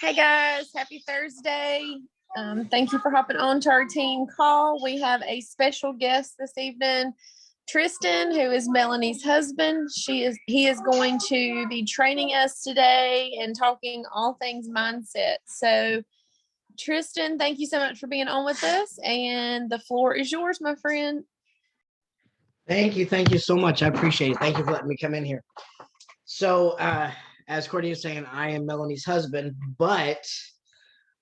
Hey guys, happy Thursday. Thank you for hopping on to our team call. We have a special guest this evening, Tristan, who is Melanie's husband. He is going to be training us today and talking all things mindset. So, Tristan, thank you so much for being on with us, and the floor is yours, my friend. Thank you so much. I appreciate it. Thank you for letting me come in here. So, as Courtney was saying, I am Melanie's husband, but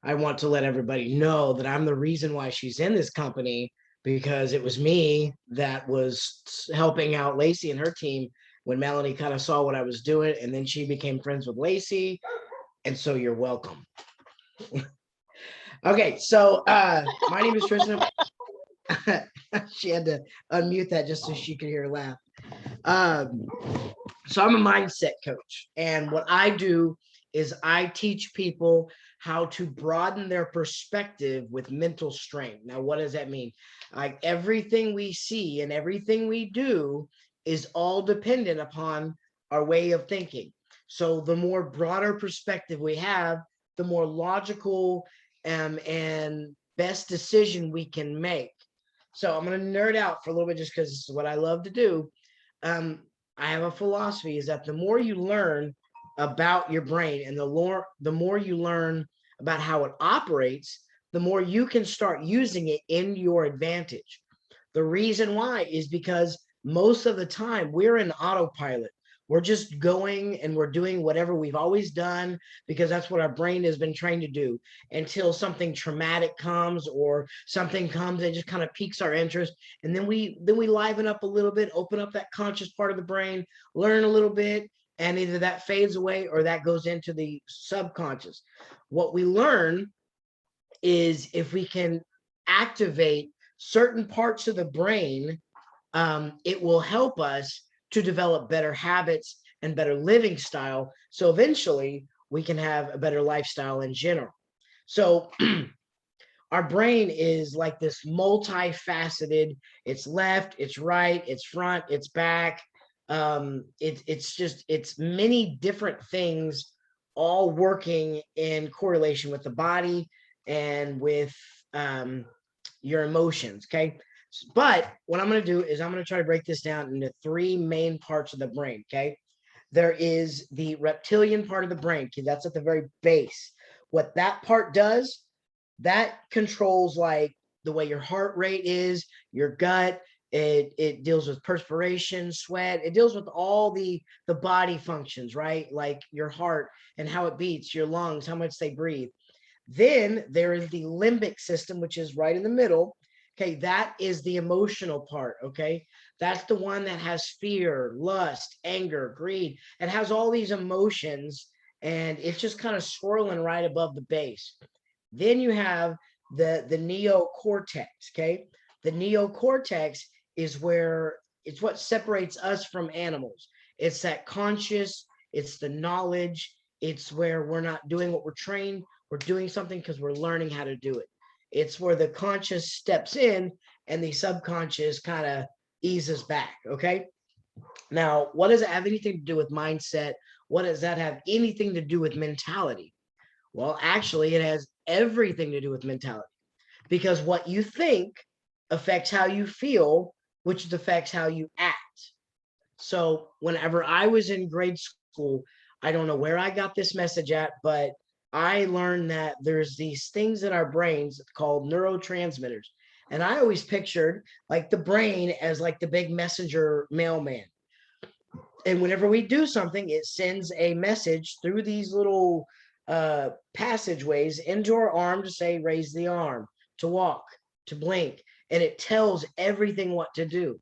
I want to let everybody know that I'm the reason why she's in this company, because it was me that was helping out Lacey and her team when Melanie kind of saw what I was doing, and then she became friends with Lacey, and so you're welcome. Okay, so my name is Tristan. She had to unmute that just so she could hear her laugh. So I'm a mindset coach, and what I do is I teach people how to broaden their perspective with mental strength. Now, what does that mean? Like, everything we see and everything we do is all dependent upon our way of thinking. So the more broader perspective we have, the more logical and best decision we can make. So I'm going to nerd out for a little bit just because this is what I love to do. I have a philosophy is that the more you learn about your brain and the more you learn about how it operates, the more you can start using it in your advantage. The reason why is because most of the time we're in autopilot. We're just going and we're doing whatever we've always done because that's what our brain has been trained to do until something traumatic comes or something comes that just kind of piques our interest. And then we liven up a little bit, open up that conscious part of the brain, learn a little bit, and either that fades away or that goes into the subconscious. What we learn is if we can activate certain parts of the brain, it will help us to develop better habits and better living style. So eventually we can have a better lifestyle in general. So our brain is like this multifaceted. It's left, it's right, it's front, it's back. It's many different things all working in correlation with the body and with your emotions. Okay. But what I'm going to do is I'm going to try to break this down into three main parts of the brain. Okay. There is the reptilian part of the brain. Okay, that's at the very base. What that part does, that controls like the way your heart rate is, your gut. It deals with perspiration, sweat. It deals with all the body functions, right? Like your heart and how it beats, your lungs, how much they breathe. Then there is the limbic system, which is right in the middle. Okay, that is the emotional part. Okay, that's the one that has fear, lust, anger, greed. It has all these emotions, and it's just kind of swirling right above the base. Then you have the neocortex. Okay, the neocortex is where it's what separates us from animals. It's that conscious. It's the knowledge. It's where we're not doing what we're trained. We're doing something because we're learning how to do it. It's where the conscious steps in and the subconscious kind of eases back. Okay. Now, what does it have anything to do with mindset? What does that have anything to do with mentality? Well, actually, it has everything to do with mentality because what you think affects how you feel, which affects how you act. So, whenever I was in grade school, I don't know where I got this message at, but I learned that there's these things in our brains called neurotransmitters. And I always pictured like the brain as like the big messenger mailman. And whenever we do something, it sends a message through these little passageways into our arm to say, raise the arm, to walk, to blink. And it tells everything what to do.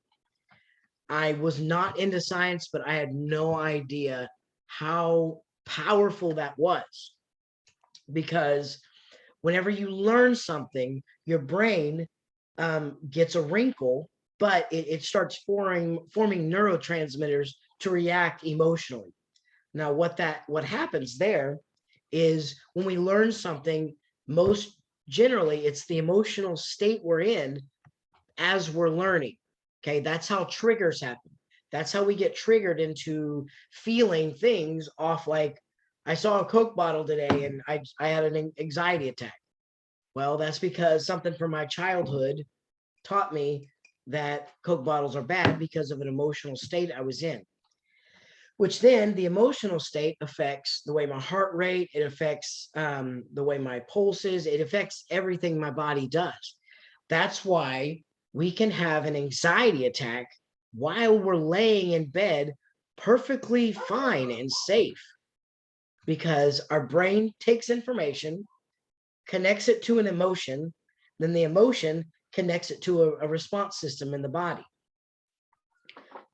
I was not into science, but I had no idea how powerful that was. Because whenever you learn something, your brain gets a wrinkle, but it starts forming neurotransmitters to react emotionally. Now, what happens there is when we learn something, most generally it's the emotional state we're in as we're learning. Okay, that's how triggers happen. That's how we get triggered into feeling things off like I saw a Coke bottle today and I had an anxiety attack. Well, that's because something from my childhood taught me that Coke bottles are bad because of an emotional state I was in, which then the emotional state affects the way my heart rate, it affects the way my pulse is, it affects everything my body does. That's why we can have an anxiety attack while we're laying in bed perfectly fine and safe, because our brain takes information, connects it to an emotion, then the emotion connects it to a response system in the body.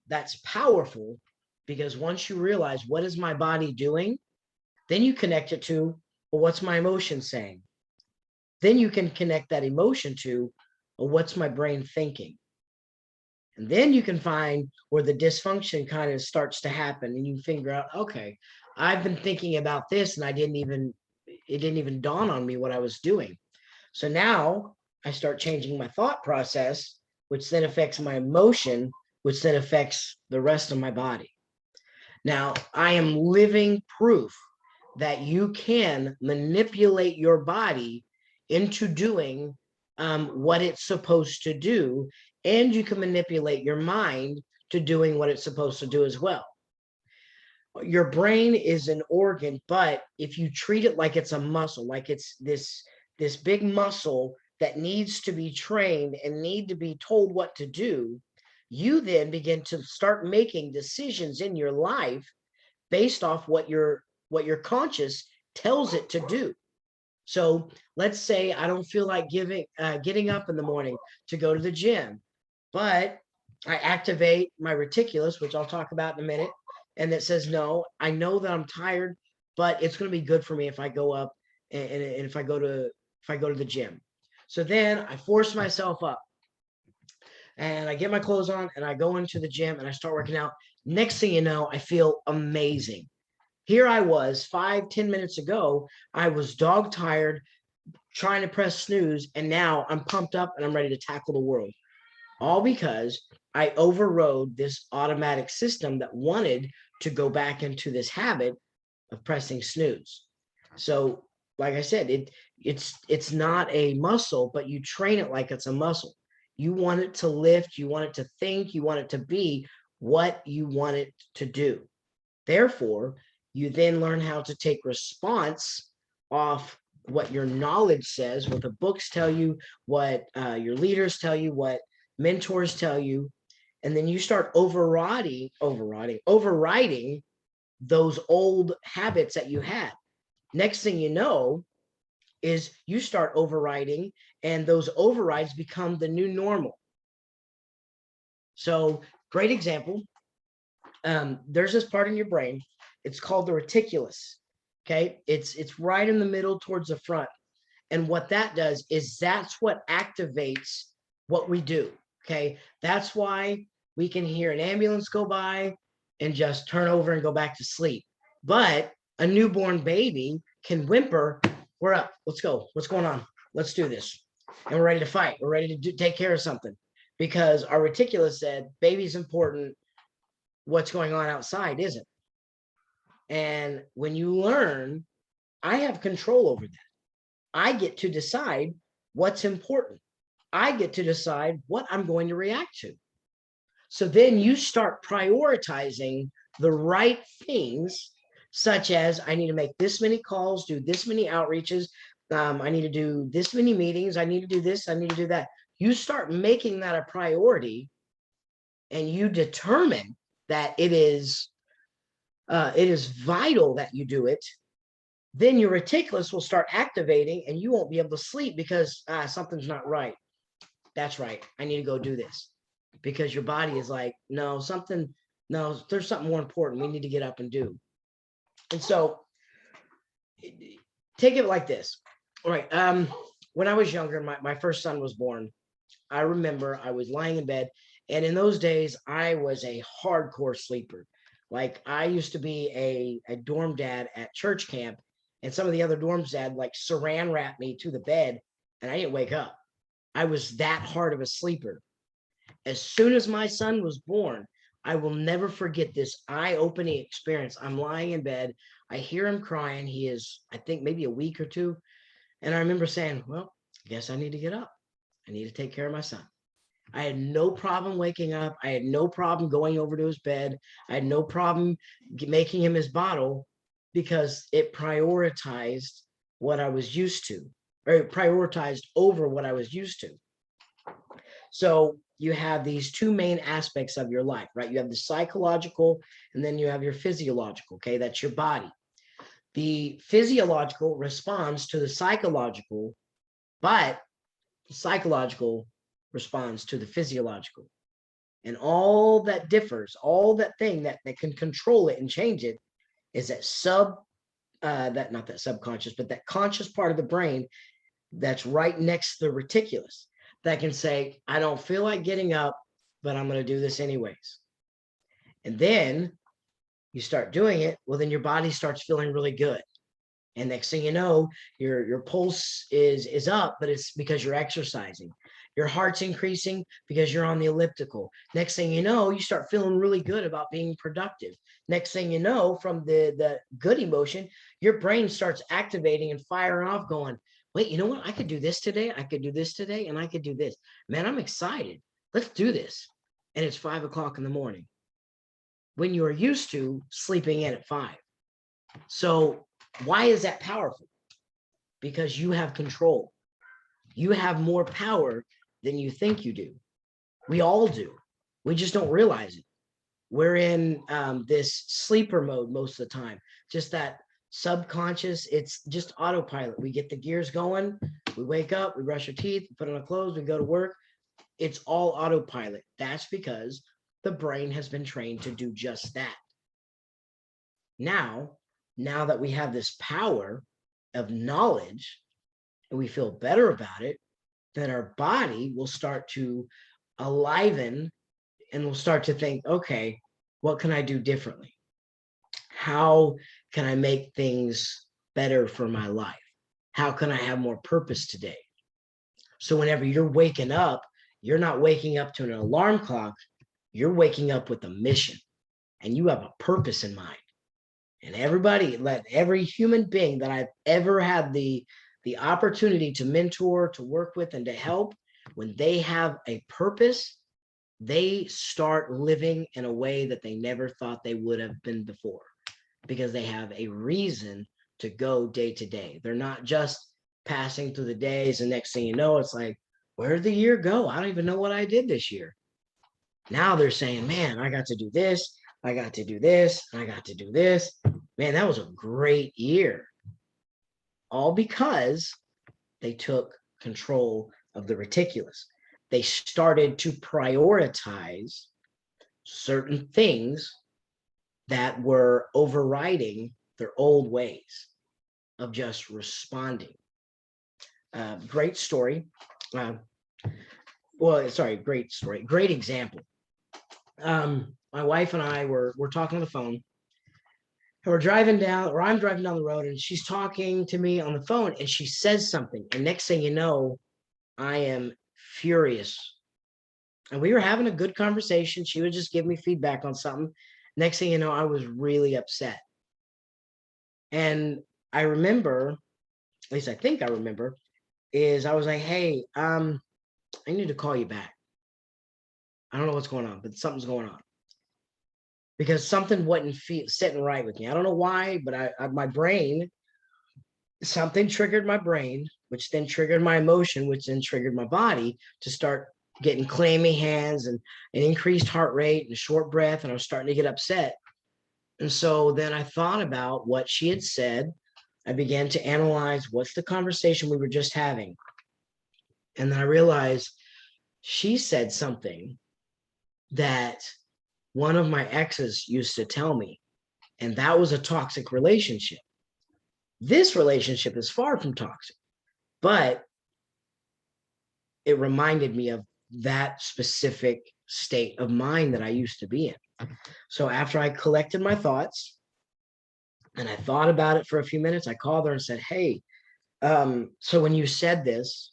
That's powerful, because once you realize what is my body doing, then you connect it to, well, what's my emotion saying? Then you can connect that emotion to, well, what's my brain thinking? And then you can find where the dysfunction kind of starts to happen, and you figure out, okay, I've been thinking about this and it didn't even dawn on me what I was doing. So now I start changing my thought process, which then affects my emotion, which then affects the rest of my body. Now, I am living proof that you can manipulate your body into doing what it's supposed to do, and you can manipulate your mind to doing what it's supposed to do as well. Your brain is an organ, but if you treat it like it's a muscle, like it's this big muscle that needs to be trained and need to be told what to do, you then begin to start making decisions in your life based off what your conscious tells it to do. So let's say I don't feel like getting up in the morning to go to the gym, but I activate my reticulus, which I'll talk about in a minute, and that says, no, I know that I'm tired, but it's going to be good for me if I go up and if I go to the gym. So then I force myself up and I get my clothes on and I go into the gym and I start working out. Next thing you know, I feel amazing. Here I was 5-10 minutes ago, I was dog tired, trying to press snooze, and now I'm pumped up and I'm ready to tackle the world. All because I overrode this automatic system that wanted to go back into this habit of pressing snooze. So, like I said, it's not a muscle, but you train it like it's a muscle. You want it to lift, you want it to think, you want it to be what you want it to do. Therefore, you then learn how to take response off what your knowledge says, what the books tell you, what your leaders tell you, what mentors tell you, and then you start overriding those old habits that you had. Next thing you know is you start overriding, and those overrides become the new normal. So, great example. There's this part in your brain. It's called the reticulus. Okay, it's right in the middle towards the front, and what that does is that's what activates what we do. Okay, that's why we can hear an ambulance go by and just turn over and go back to sleep. But a newborn baby can whimper, "We're up. Let's go. What's going on? Let's do this." And we're ready to fight. We're ready to take care of something, because our reticulus said, "Baby's important. What's going on outside isn't." And when you learn, I have control over that. I get to decide what's important. I get to decide what I'm going to react to. So then you start prioritizing the right things, such as I need to make this many calls, do this many outreaches, I need to do this many meetings, I need to do this, I need to do that. You start making that a priority, and you determine that it is vital that you do it. Then your reticulus will start activating, and you won't be able to sleep because something's not right. That's right. I need to go do this, because your body is like, no, there's something more important we need to get up and do. And so take it like this. All right. When I was younger, my first son was born. I remember I was lying in bed, and in those days, I was a hardcore sleeper. Like, I used to be a dorm dad at church camp, and some of the other dorm dads like saran wrapped me to the bed, and I didn't wake up. I was that hard of a sleeper. As soon as my son was born, I will never forget this eye-opening experience. I'm lying in bed. I hear him crying. He is, I think, maybe a week or two. And I remember saying, well, I guess I need to get up. I need to take care of my son. I had no problem waking up. I had no problem going over to his bed. I had no problem making him his bottle because it prioritized what I was used to, or it prioritized over what I was used to. So you have these two main aspects of your life, right? You have the psychological and then you have your physiological, okay? That's your body. The physiological responds to the psychological, but the psychological responds to the physiological. And all that differs, all that thing that can control it and change it is that not that subconscious, but that conscious part of the brain that's right next to the reticulus that can say, I don't feel like getting up, but I'm going to do this anyways. And then you start doing it, well, then your body starts feeling really good. And next thing you know, your pulse is up, but it's because you're exercising. Your heart's increasing because you're on the elliptical. Next thing you know, you start feeling really good about being productive. Next thing you know, from the good emotion, your brain starts activating and firing off going, wait, you know what? I could do this today. I could do this today. And I could do this. Man, I'm excited. Let's do this. And it's 5 o'clock in the morning when you are used to sleeping in at 5. So why is that powerful? Because you have control. You have more power than you think you do. We all do. We just don't realize it. We're in this sleeper mode most of the time. Just that subconscious, it's just autopilot. We get the gears going. We wake up, we brush our teeth, we put on our clothes, we go to work. It's all autopilot. That's because the brain has been trained to do just that. Now that we have this power of knowledge and we feel better about it, then our body will start to aliven and we'll start to think, okay, what can I do differently? How can I make things better for my life? How can I have more purpose today? So whenever you're waking up, you're not waking up to an alarm clock, you're waking up with a mission and you have a purpose in mind. And every human being that I've ever had the opportunity to mentor, to work with, and to help, when they have a purpose, they start living in a way that they never thought they would have been before, because they have a reason to go day to day. They're not just passing through the days, and next thing you know, it's like, where did the year go? I don't even know what I did this year. Now they're saying, man, I got to do this, I got to do this, I got to do this. Man, that was a great year. All because they took control of the reticulus. They started to prioritize certain things that were overriding their old ways of just responding. Great story. Great story. Great example. My wife and I were talking on the phone. And we're driving down, or I'm driving down the road, and she's talking to me on the phone, and she says something. And next thing you know, I am furious. And we were having a good conversation. She would just give me feedback on something. Next thing you know, I was really upset. And I remember, at least I think I remember, is I was like, hey, I need to call you back. I don't know what's going on, but something's going on. Because something wasn't sitting right with me. I don't know why, but my brain, something triggered my brain, which then triggered my emotion, which then triggered my body to start getting clammy hands and an increased heart rate and short breath. And I was starting to get upset. And so then I thought about what she had said. I began to analyze what's the conversation we were just having. And then I realized she said something that one of my exes used to tell me, and that was a toxic relationship. This relationship is far from toxic, but it reminded me of that specific state of mind that I used to be in. So after I collected my thoughts and I thought about it for a few minutes, I called her and said, hey, so when you said this,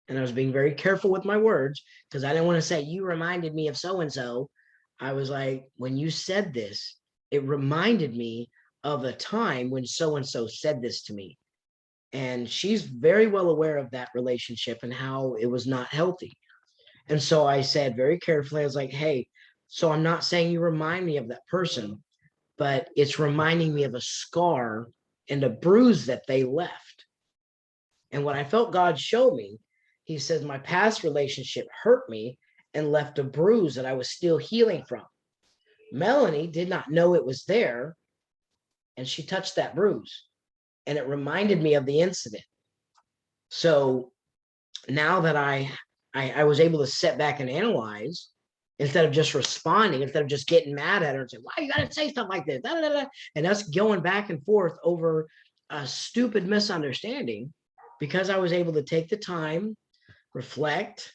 and I was being very careful with my words because I didn't want to say, you reminded me of so-and-so. I was like, when you said this, it reminded me of a time when so-and-so said this to me. And she's very well aware of that relationship and how it was not healthy. And so I said very carefully, I was like, hey, so I'm not saying you remind me of that person, but it's reminding me of a scar and a bruise that they left. And what I felt God show me, he says, my past relationship hurt me and left a bruise that I was still healing from. Melanie did not know it was there, and she touched that bruise, and it reminded me of the incident. So now that I was able to sit back and analyze instead of just responding, instead of just getting mad at her and say, why you gotta say stuff like this? Da, da, da, and us going back and forth over a stupid misunderstanding, because I was able to take the time, reflect,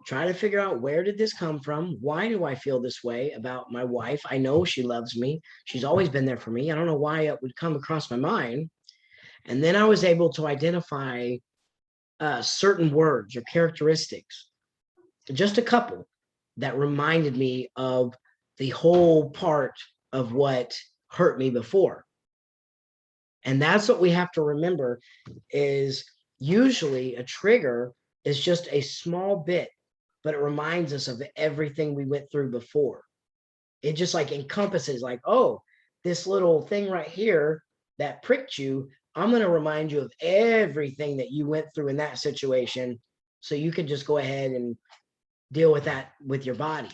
try to figure out where did this come from? Why do I feel this way about my wife? I know she loves me. She's always been there for me. I don't know why it would come across my mind. And then I was able to identify certain words or characteristics, just a couple, that reminded me of the whole part of what hurt me before. And that's what we have to remember, is usually a trigger is just a small bit, but it reminds us of everything we went through before. It just like encompasses, like, oh, this little thing right here that pricked you, I'm going to remind you of everything that you went through in that situation, so you can just go ahead and deal with that with your body.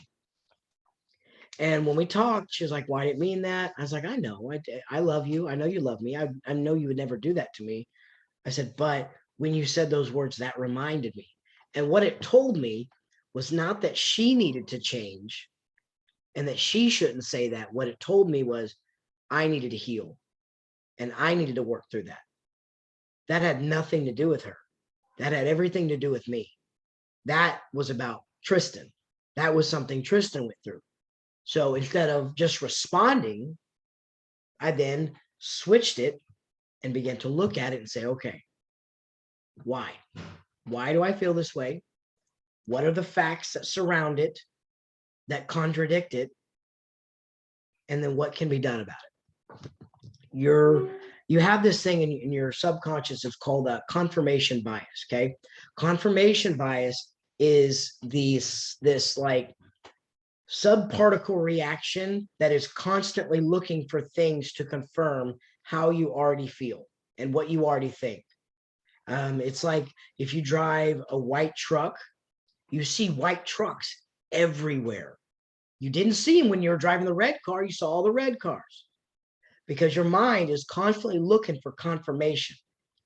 And when we talked, she was like, well, I didn't mean that. I was like, I know, I love you. I know you love me. I know you would never do that to me. I said, but when you said those words, that reminded me. And what it told me was not that she needed to change and that she shouldn't say that. What it told me was I needed to heal and I needed to work through that. That had nothing to do with her. That had everything to do with me. That was about Tristan. That was something Tristan went through. So instead of just responding, I then switched it and began to look at it and say, okay, why? Why do I feel this way? What are the facts that surround it, that contradict it? And then what can be done about it? You have this thing in your subconscious. It's called a confirmation bias. Okay. Confirmation bias is this like subparticle reaction that is constantly looking for things to confirm how you already feel and what you already think. It's like if you drive a white truck, you see white trucks everywhere. You didn't see them when you were driving the red car. You saw all the red cars because your mind is constantly looking for confirmation.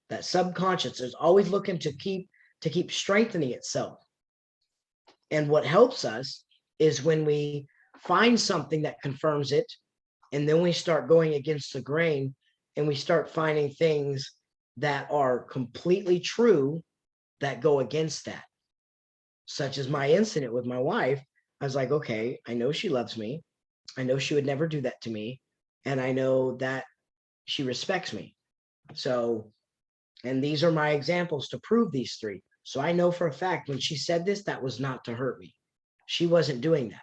That subconscious is always looking to keep strengthening itself. And what helps us is when we find something that confirms it, and then we start going against the grain and we start finding things that are completely true that go against that. Such as my incident with my wife. I was like, okay, I know she loves me. I know she would never do that to me. And I know that she respects me. So, and these are my examples to prove these three. So I know for a fact when she said this, that was not to hurt me. She wasn't doing that.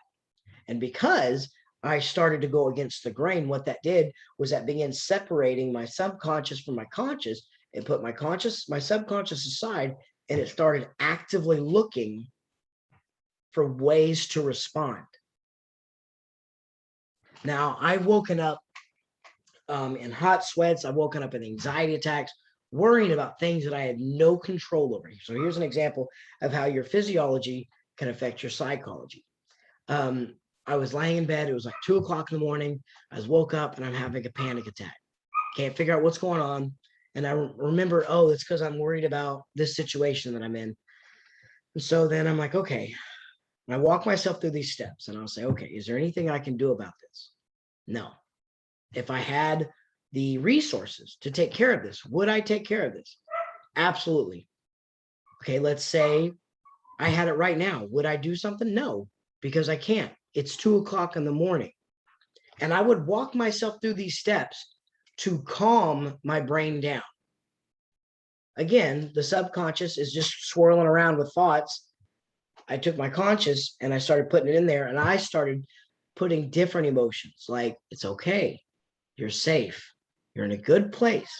And because I started to go against the grain, what that did was that began separating my subconscious from my conscious and put my subconscious aside, and it started actively looking for ways to respond. Now, I've woken up in hot sweats. I've woken up in anxiety attacks, worrying about things that I had no control over. So here's an example of how your physiology can affect your psychology. I was laying in bed. It was like 2 o'clock in the morning. I was woke up and I'm having a panic attack. Can't figure out what's going on. And I remember, oh, it's because I'm worried about this situation that I'm in. And so then I'm like, okay. And I walk myself through these steps and I'll say, okay, is there anything I can do about this? No. If I had the resources to take care of this, would I take care of this? Absolutely. Okay, let's say I had it right now. Would I do something? No, because I can't. It's 2 o'clock in the morning. And I would walk myself through these steps to calm my brain down. Again, the subconscious is just swirling around with thoughts. I took my conscious and I started putting it in there, and I started putting different emotions like, it's okay, you're safe, You're in a good place.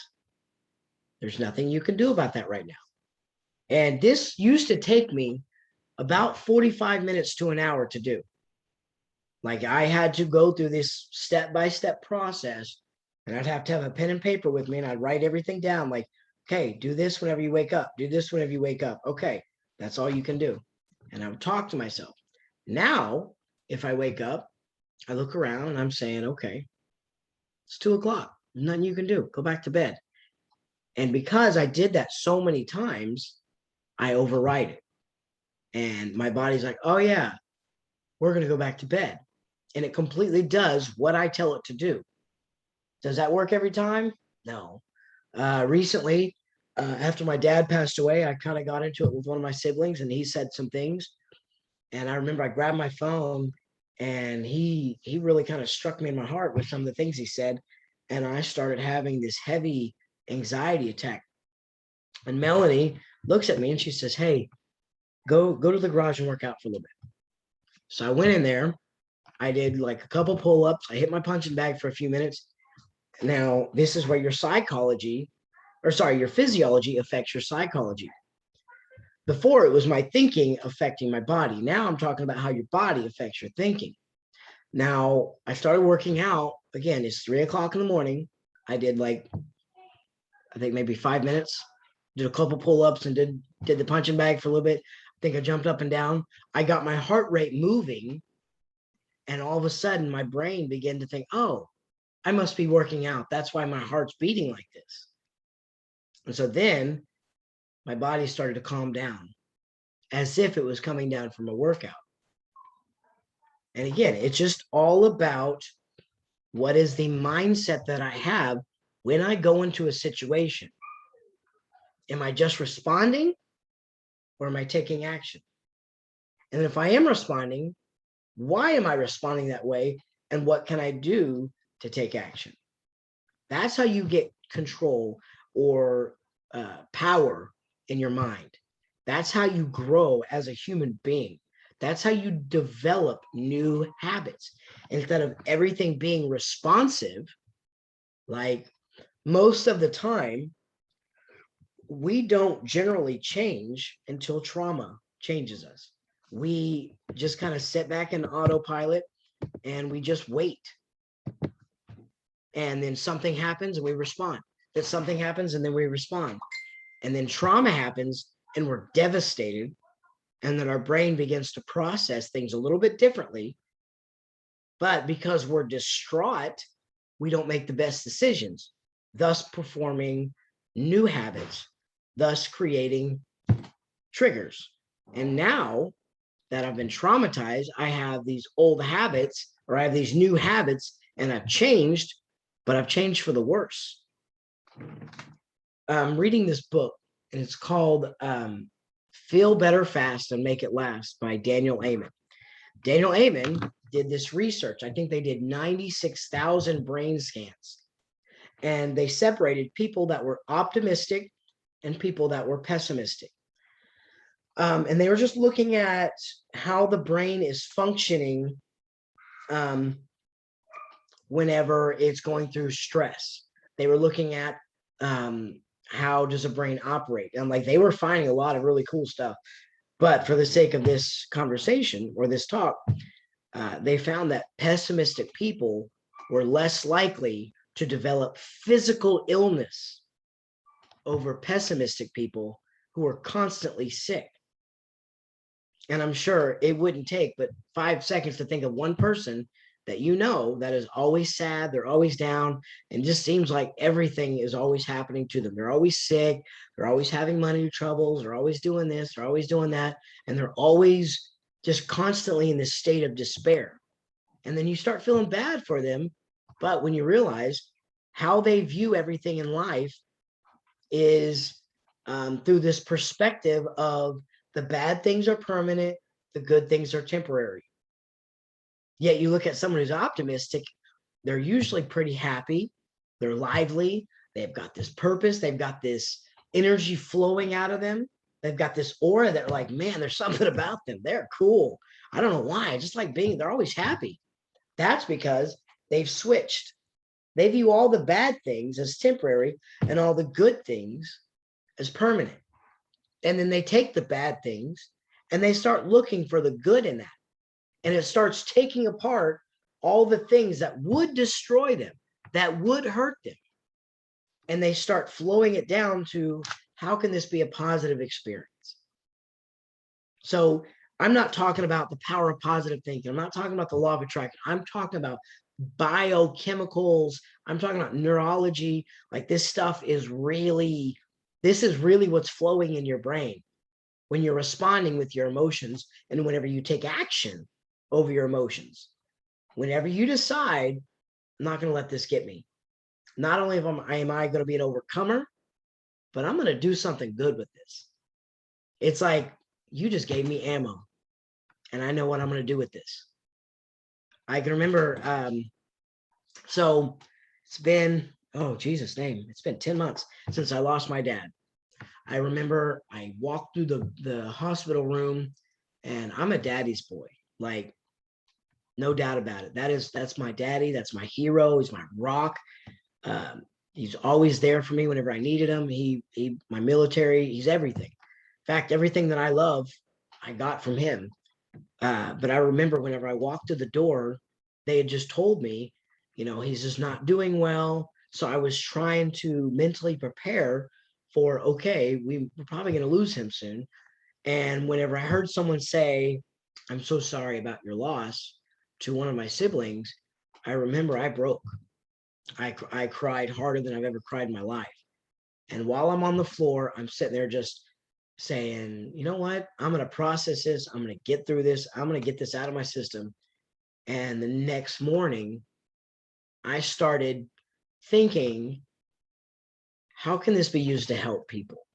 There's nothing you can do about that right now. And this used to take me about 45 minutes to an hour to do. Like I had to go through this step-by-step process, and I'd have to have a pen and paper with me, and I'd write everything down. Like, okay, do this whenever you wake up. Do this whenever you wake up. Okay, that's all you can do. And I would talk to myself. Now, if I wake up, I look around and I'm saying, okay, it's 2:00. Nothing you can do. Go back to bed. And because I did that so many times, I override it. And my body's like, oh yeah, we're going to go back to bed. And it completely does what I tell it to do. Does that work every time? No. Recently, after my dad passed away, I kind of got into it with one of my siblings, and he said some things. And I remember I grabbed my phone, and he really kind of struck me in my heart with some of the things he said. And I started having this heavy anxiety attack. And Melanie looks at me and she says, hey, go to the garage and work out for a little bit. So I went in there. I did like a couple pull-ups. I hit my punching bag for a few minutes. Now, this is where your physiology affects your psychology. Before, it was my thinking affecting my body. Now I'm talking about how your body affects your thinking. Now, I started working out. Again, it's 3:00 in the morning. I did like, I think maybe 5 minutes, did a couple pull-ups and did the punching bag for a little bit. I think I jumped up and down. I got my heart rate moving. And all of a sudden, my brain began to think, oh, I must be working out. That's why my heart's beating like this. And so then my body started to calm down as if it was coming down from a workout. And again, it's just all about what is the mindset that I have when I go into a situation. Am I just responding, or am I taking action? And if I am responding, why am I responding that way? And what can I do to take action? That's how you get control or power in your mind. That's how you grow as a human being. That's how you develop new habits. Instead of everything being responsive, like most of the time, we don't generally change until trauma changes us. We just kind of sit back in autopilot and we just wait. And then something happens and we respond. Then something happens and then we respond. And then trauma happens and we're devastated. And then our brain begins to process things a little bit differently. But because we're distraught, we don't make the best decisions, thus performing new habits, thus creating triggers. And now that I've been traumatized, I have these old habits, or I have these new habits, and I've changed, but I've changed for the worse. I'm reading this book, and it's called Feel Better Fast and Make It Last by Daniel Amen. Daniel Amen did this research. I think they did 96,000 brain scans, and they separated people that were optimistic and people that were pessimistic. And they were just looking at how the brain is functioning whenever it's going through stress. They were looking at how does a brain operate? And like they were finding a lot of really cool stuff. But for the sake of this conversation or this talk, they found that pessimistic people were less likely to develop physical illness over pessimistic people who are constantly sick. And I'm sure it wouldn't take but 5 seconds to think of one person that you know that is always sad, they're always down, and just seems like everything is always happening to them. They're always sick, they're always having money troubles, they're always doing this, they're always doing that, and they're always just constantly in this state of despair. And then you start feeling bad for them, but when you realize how they view everything in life is through this perspective of the bad things are permanent, the good things are temporary. Yet you look at someone who's optimistic, they're usually pretty happy, they're lively, they've got this purpose, they've got this energy flowing out of them, they've got this aura that like, man, there's something about them, they're cool. I don't know why, I just like being, they're always happy. That's because they've switched. They view all the bad things as temporary and all the good things as permanent. And then they take the bad things and they start looking for the good in that. And it starts taking apart all the things that would destroy them, that would hurt them. And they start flowing it down to, how can this be a positive experience? So I'm not talking about the power of positive thinking. I'm not talking about the law of attraction. I'm talking about biochemicals. I'm talking about neurology. Like this stuff is really, this is really what's flowing in your brain when you're responding with your emotions, and whenever you take action over your emotions. Whenever you decide, I'm not going to let this get me. Not only am I going to be an overcomer, but I'm going to do something good with this. It's like, you just gave me ammo and I know what I'm going to do with this. I can remember, so it's been, oh, Jesus name, it's been 10 months since I lost my dad. I remember I walked through the hospital room, and I'm a daddy's boy, like no doubt about it. That's my daddy. That's my hero. He's my rock. He's always there for me whenever I needed him. He my military, he's everything. In fact, everything that I love, I got from him. But I remember whenever I walked to the door, they had just told me, he's just not doing well. So I was trying to mentally prepare for, okay, we're probably going to lose him soon. And whenever I heard someone say, I'm so sorry about your loss, to one of my siblings, I remember I broke. I cried harder than I've ever cried in my life. And while I'm on the floor, I'm sitting there just saying, you know what? I'm going to process this. I'm going to get through this. I'm going to get this out of my system. And the next morning, I started thinking, how can this be used to help people?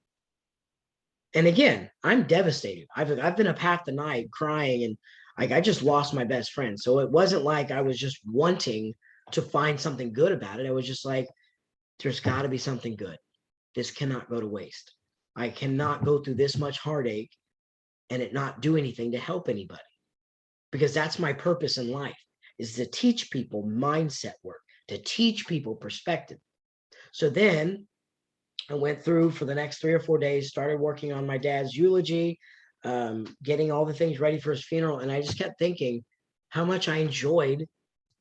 And again, I'm devastated. I've been up half the night crying, and like I just lost my best friend. So it wasn't like I was just wanting to find something good about it. I was just like, there's got to be something good. This cannot go to waste. I cannot go through this much heartache and it not do anything to help anybody, because that's my purpose in life, is to teach people mindset work, to teach people perspective. So then I went through for the next 3 or 4 days, started working on my dad's eulogy, getting all the things ready for his funeral. And I just kept thinking how much I enjoyed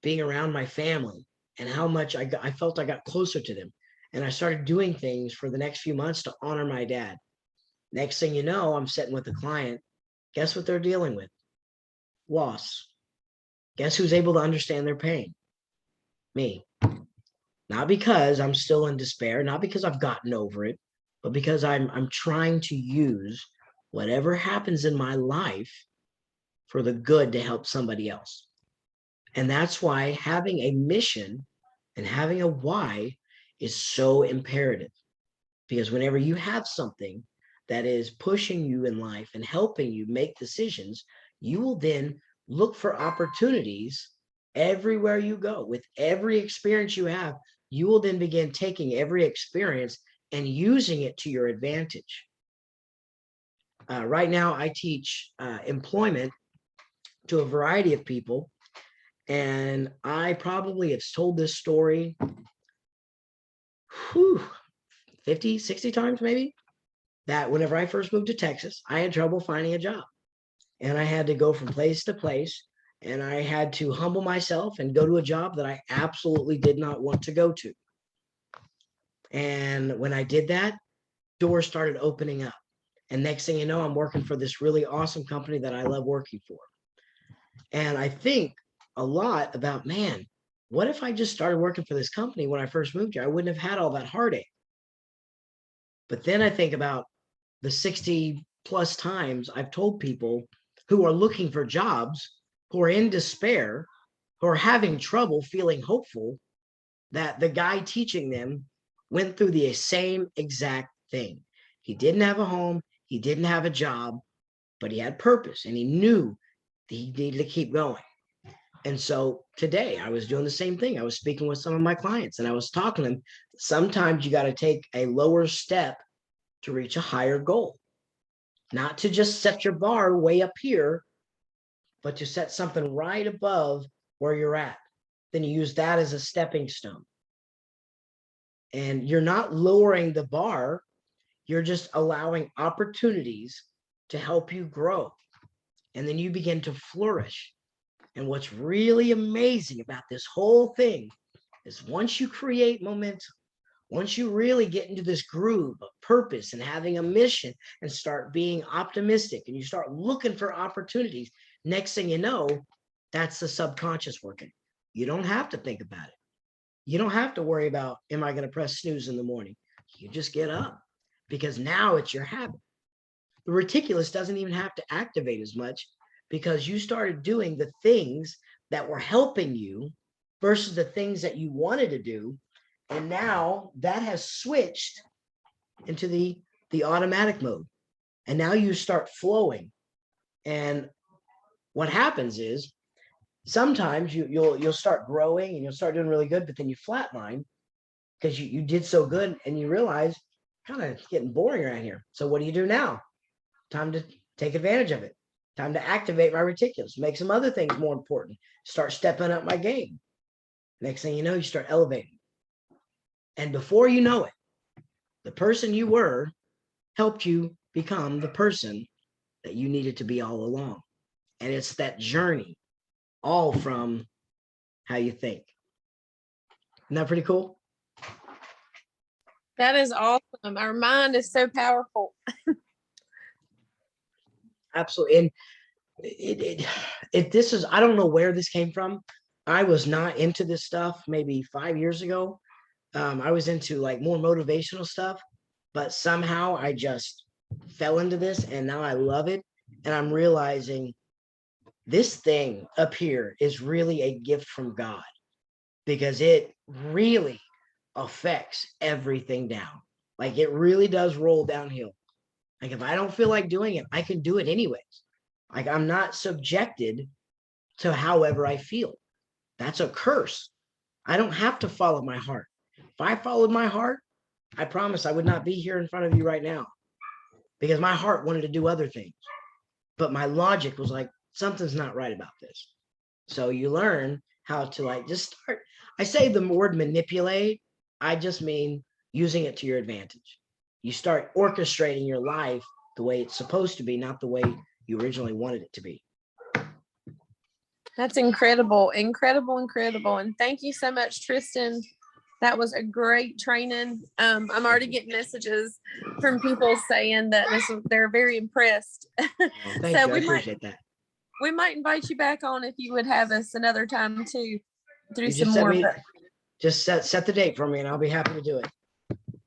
being around my family and how much I felt I got closer to them. And I started doing things for the next few months to honor my dad. Next thing you know, I'm sitting with a client. Guess what they're dealing with? Loss. Guess who's able to understand their pain? Me. Not because I'm still in despair, not because I've gotten over it, but because I'm trying to use whatever happens in my life for the good to help somebody else. And that's why having a mission and having a why is so imperative. Because whenever you have something that is pushing you in life and helping you make decisions, you will then look for opportunities everywhere you go. With every experience you have, you will then begin taking every experience and using it to your advantage. Right now, I teach employment to a variety of people, and I probably have told this story 50, 60 times maybe, that whenever I first moved to Texas, I had trouble finding a job. And I had to go from place to place, and I had to humble myself and go to a job that I absolutely did not want to go to. And when I did that, doors started opening up. And next thing you know, I'm working for this really awesome company that I love working for. And I think a lot about, man, what if I just started working for this company when I first moved here? I wouldn't have had all that heartache. But then I think about the 60 plus times I've told people who are looking for jobs, who are in despair, who are having trouble feeling hopeful, that the guy teaching them went through the same exact thing. He didn't have a home, he didn't have a job, but he had purpose, and he knew that he needed to keep going. And so today I was doing the same thing. I was speaking with some of my clients, and I was talking to them. Sometimes you got to take a lower step to reach a higher goal, not to just set your bar way up here, but to set something right above where you're at. Then you use that as a stepping stone. And you're not lowering the bar. You're just allowing opportunities to help you grow. And then you begin to flourish. And what's really amazing about this whole thing is once you create momentum, once you really get into this groove of purpose and having a mission and start being optimistic and you start looking for opportunities, next thing you know, that's the subconscious working. You don't have to think about it. You don't have to worry about, am I going to press snooze in the morning? You just get up because now it's your habit. The reticulus doesn't even have to activate as much because you started doing the things that were helping you versus the things that you wanted to do. And now that has switched into the automatic mode. And now you start flowing. And what happens is sometimes you'll start growing and you'll start doing really good, but then you flatline because you did so good and you realize kind of getting boring around here. So what do you do now? Time to take advantage of it. Time to activate my reticulus, make some other things more important, start stepping up my game. Next thing you know, you start elevating. And before you know it, the person you were helped you become the person that you needed to be all along. And it's that journey, all from how you think. Isn't that pretty cool? That is awesome. Our mind is so powerful. Absolutely. And this is, I don't know where this came from. I was not into this stuff maybe 5 years ago. I was into like more motivational stuff, but somehow I just fell into this and now I love it. And I'm realizing this thing up here is really a gift from God because it really affects everything down. Like it really does roll downhill. Like if I don't feel like doing it, I can do it anyways. Like I'm not subjected to however I feel. That's a curse. I don't have to follow my heart. If I followed my heart, I promise I would not be here in front of you right now because my heart wanted to do other things. But my logic was like, something's not right about this. So you learn how to like just start. I say the word manipulate. I just mean using it to your advantage. You start orchestrating your life the way it's supposed to be, not the way you originally wanted it to be. That's incredible, incredible, incredible. And thank you so much, Tristan. That was a great training. I'm already getting messages from people saying that they're very impressed. Well, thank you. I appreciate that. We might invite you back on if you would have us another time too. Do some more. Just set the date for me and I'll be happy to do it.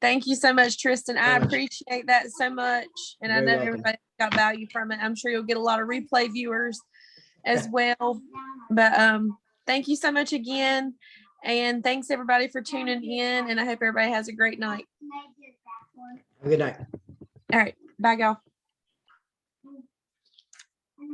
Thank you so much, Tristan. I appreciate that so much. And I know everybody got value from it. I'm sure you'll get a lot of replay viewers as well. But thank you so much again. And thanks everybody for tuning in. And I hope everybody has a great night. Good night. All right. Bye, y'all.